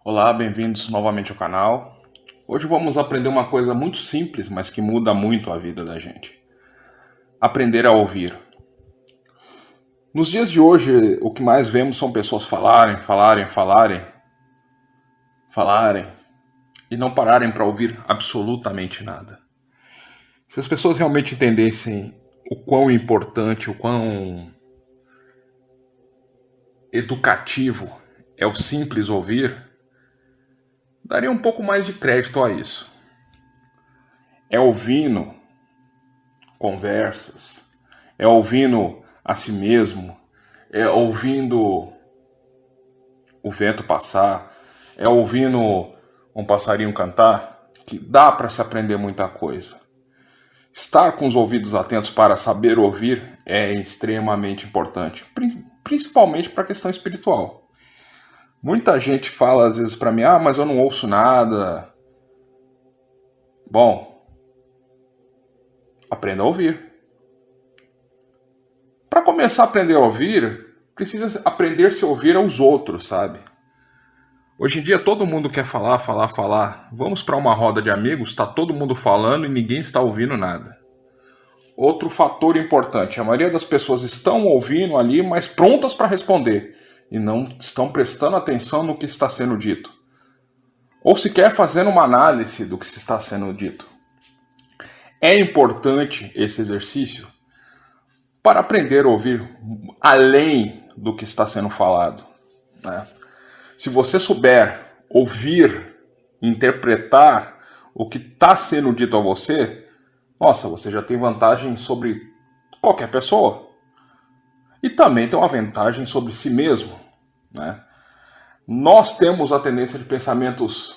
Olá, bem-vindos novamente ao canal. Hoje vamos aprender uma coisa muito simples, mas que muda muito a vida da gente. Aprender a ouvir. Nos dias de hoje, o que mais vemos são pessoas falarem e não pararem para ouvir absolutamente nada. Se as pessoas realmente entendessem o quão importante, o quão educativo é o simples ouvir, daria um pouco mais de crédito a isso. É ouvindo conversas, é ouvindo a si mesmo, é ouvindo o vento passar, é ouvindo um passarinho cantar, que dá para se aprender muita coisa. Estar com os ouvidos atentos para saber ouvir é extremamente importante, principalmente para a questão espiritual. Muita gente fala às vezes para mim, mas eu não ouço nada. Bom, aprenda a ouvir. Para começar a aprender a ouvir, precisa aprender a se ouvir aos outros, sabe? Hoje em dia todo mundo quer falar. Vamos para uma roda de amigos, está todo mundo falando e ninguém está ouvindo nada. Outro fator importante, a maioria das pessoas estão ouvindo ali, mas prontas para responder, e não estão prestando atenção no que está sendo dito. Ou sequer fazendo uma análise do que está sendo dito. É importante esse exercício para aprender a ouvir além do que está sendo falado, né? Se você souber ouvir, interpretar o que está sendo dito a você, nossa, você já tem vantagem sobre qualquer pessoa. E também tem uma vantagem sobre si mesmo, né? Nós temos a tendência de pensamentos,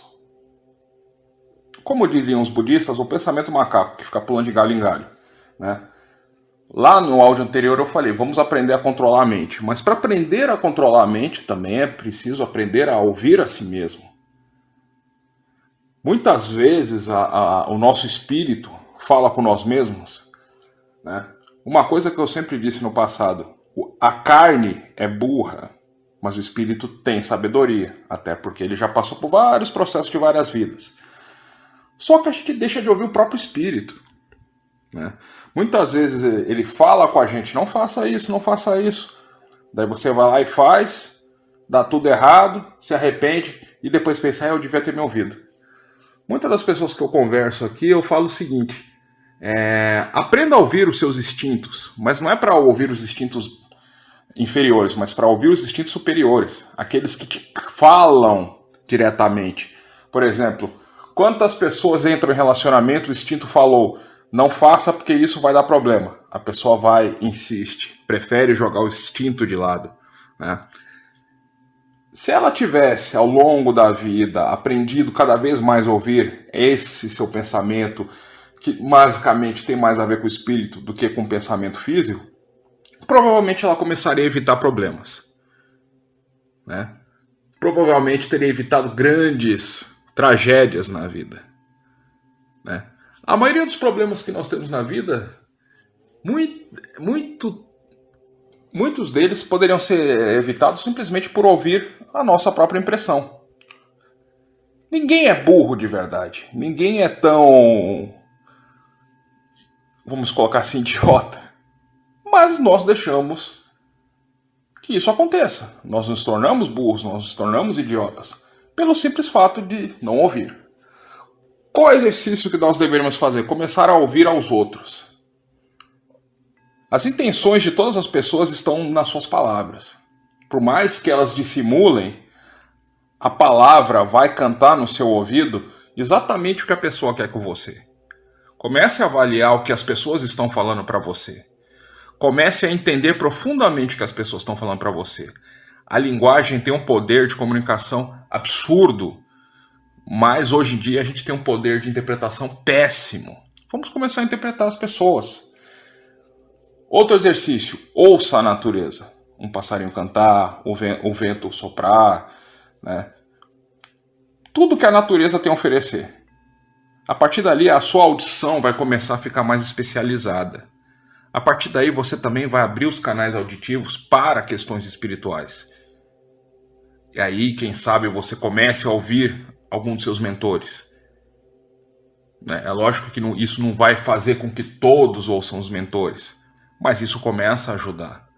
como diriam os budistas, o pensamento macaco, que fica pulando de galho em galho, né? Lá no áudio anterior eu falei, vamos aprender a controlar a mente. Mas para aprender a controlar a mente também é preciso aprender a ouvir a si mesmo. Muitas vezes o nosso espírito fala com nós mesmos, né? Uma coisa que eu sempre disse no passado, a carne é burra, mas o espírito tem sabedoria, até porque ele já passou por vários processos de várias vidas. Só que a gente deixa de ouvir o próprio espírito, né? Muitas vezes ele fala com a gente, não faça isso, não faça isso. Daí você vai lá e faz, dá tudo errado, se arrepende e depois pensa, eu devia ter me ouvido. Muitas das pessoas que eu converso aqui, eu falo o seguinte, aprenda a ouvir os seus instintos, mas não é para ouvir os instintos inferiores, mas para ouvir os instintos superiores, aqueles que te falam diretamente. Por exemplo, quantas pessoas entram em relacionamento, o instinto falou, não faça porque isso vai dar problema. A pessoa vai, insiste, prefere jogar o instinto de lado, né? Se ela tivesse, ao longo da vida, aprendido cada vez mais a ouvir esse seu pensamento, que basicamente tem mais a ver com o espírito do que com o pensamento físico, provavelmente ela começaria a evitar problemas, né? Provavelmente teria evitado grandes tragédias na vida, né? A maioria dos problemas que nós temos na vida, muitos deles poderiam ser evitados simplesmente por ouvir a nossa própria impressão. Ninguém é burro de verdade. Ninguém é tão, vamos colocar assim, idiota. Mas nós deixamos que isso aconteça. Nós nos tornamos burros, nós nos tornamos idiotas, pelo simples fato de não ouvir. Qual é o exercício que nós deveríamos fazer? Começar a ouvir aos outros. As intenções de todas as pessoas estão nas suas palavras. Por mais que elas dissimulem, a palavra vai cantar no seu ouvido exatamente o que a pessoa quer com você. Comece a avaliar o que as pessoas estão falando para você. Comece a entender profundamente o que as pessoas estão falando para você. A linguagem tem um poder de comunicação absurdo, mas hoje em dia a gente tem um poder de interpretação péssimo. Vamos começar a interpretar as pessoas. Outro exercício, ouça a natureza. Um passarinho cantar, o vento soprar, né? Tudo que a natureza tem a oferecer. A partir dali a sua audição vai começar a ficar mais especializada. A partir daí você também vai abrir os canais auditivos para questões espirituais. E aí, quem sabe, você comece a ouvir algum dos seus mentores. É lógico que isso não vai fazer com que todos ouçam os mentores, mas isso começa a ajudar.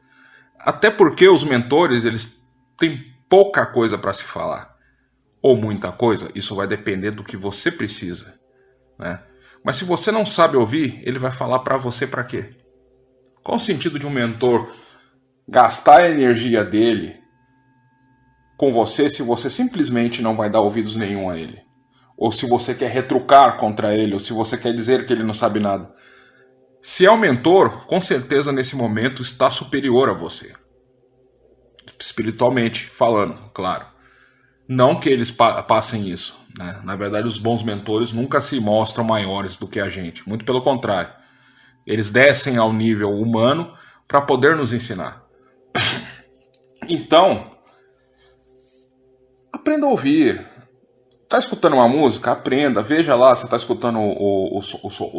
Até porque os mentores, eles têm pouca coisa para se falar, ou muita coisa, isso vai depender do que você precisa, né? Mas se você não sabe ouvir, ele vai falar para você para quê? Qual o sentido de um mentor gastar a energia dele com você se você simplesmente não vai dar ouvidos nenhum a ele? Ou se você quer retrucar contra ele, ou se você quer dizer que ele não sabe nada. Se é o mentor, com certeza nesse momento está superior a você. Espiritualmente falando, claro. Não que eles passem isso, né? Na verdade, os bons mentores nunca se mostram maiores do que a gente. Muito pelo contrário. Eles descem ao nível humano para poder nos ensinar. Então, aprenda a ouvir. Tá escutando uma música? Aprenda. Veja lá, você está escutando o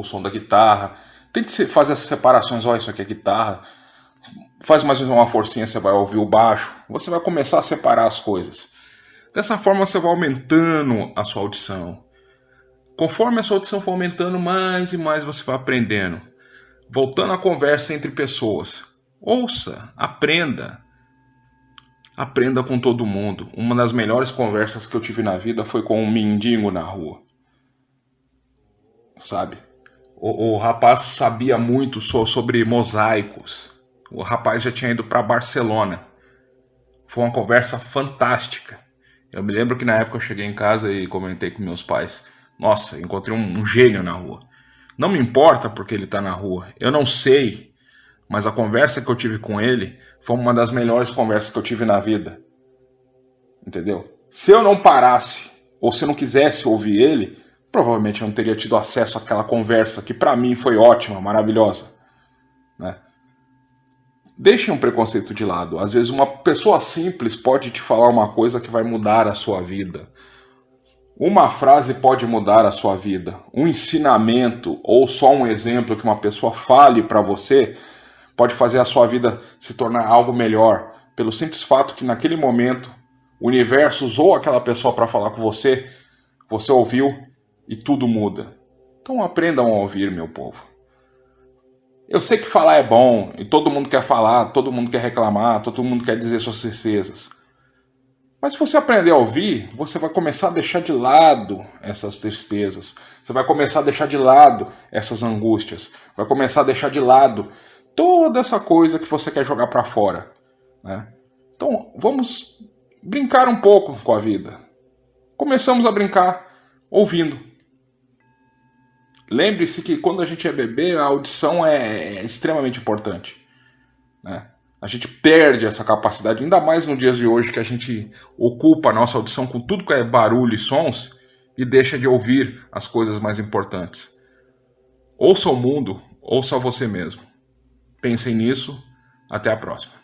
som da guitarra. Tente fazer essas separações. Olha, isso aqui é guitarra. Faz mais uma forcinha, você vai ouvir o baixo. Você vai começar a separar as coisas. Dessa forma você vai aumentando a sua audição. Conforme a sua audição for aumentando, mais e mais você vai aprendendo. Voltando à conversa entre pessoas. Ouça, aprenda. Aprenda com todo mundo. Uma das melhores conversas que eu tive na vida foi com um mendigo na rua. Sabe? O rapaz sabia muito sobre mosaicos. O rapaz já tinha ido para Barcelona. Foi uma conversa fantástica. Eu me lembro que na época eu cheguei em casa e comentei com meus pais. Nossa, encontrei um gênio na rua. Não me importa porque ele está na rua. Eu não sei, mas a conversa que eu tive com ele foi uma das melhores conversas que eu tive na vida. Entendeu? Se eu não parasse, ou se eu não quisesse ouvir ele, provavelmente eu não teria tido acesso àquela conversa que para mim foi ótima, maravilhosa. Né? Deixem um preconceito de lado. Às vezes uma pessoa simples pode te falar uma coisa que vai mudar a sua vida. Uma frase pode mudar a sua vida. Um ensinamento ou só um exemplo que uma pessoa fale para você pode fazer a sua vida se tornar algo melhor. Pelo simples fato que naquele momento o universo usou aquela pessoa para falar com você, você ouviu e tudo muda. Então aprendam a ouvir, meu povo. Eu sei que falar é bom, e todo mundo quer falar, todo mundo quer reclamar, todo mundo quer dizer suas tristezas. Mas se você aprender a ouvir, você vai começar a deixar de lado essas tristezas. Você vai começar a deixar de lado essas angústias. Vai começar a deixar de lado toda essa coisa que você quer jogar para fora. Né? Então vamos brincar um pouco com a vida. Começamos a brincar ouvindo. Lembre-se que quando a gente é bebê, a audição é extremamente importante. Né? A gente perde essa capacidade, ainda mais nos dias de hoje que a gente ocupa a nossa audição com tudo que é barulho e sons e deixa de ouvir as coisas mais importantes. Ouça o mundo, ouça você mesmo. Pensem nisso, até a próxima.